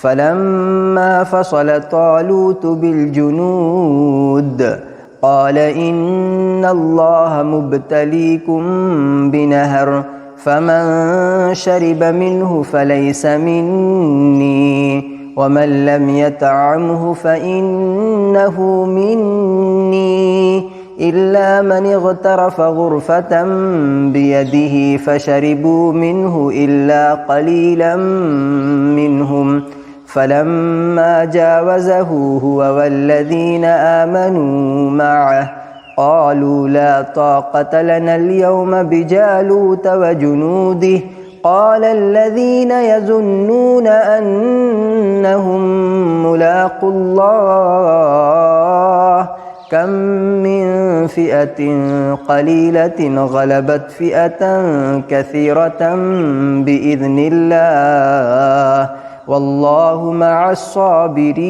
فلما فصل طالوت بالجنود قال إن الله مبتليكم بنهر فمن شرب منه فليس مني ومن لم يطعمه فإنه مني إلا من اغترف غرفة بيده فشربوا منه إلا قليلا منهم فلما جاوزه هو والذين آمنوا معه قالوا لا طاقة لنا اليوم بجالوت وجنوده قال الذين يظنون أنهم ملاقو الله كم من فئة قليلة غلبت فئة كثيرة بإذن الله والله مع الصابرين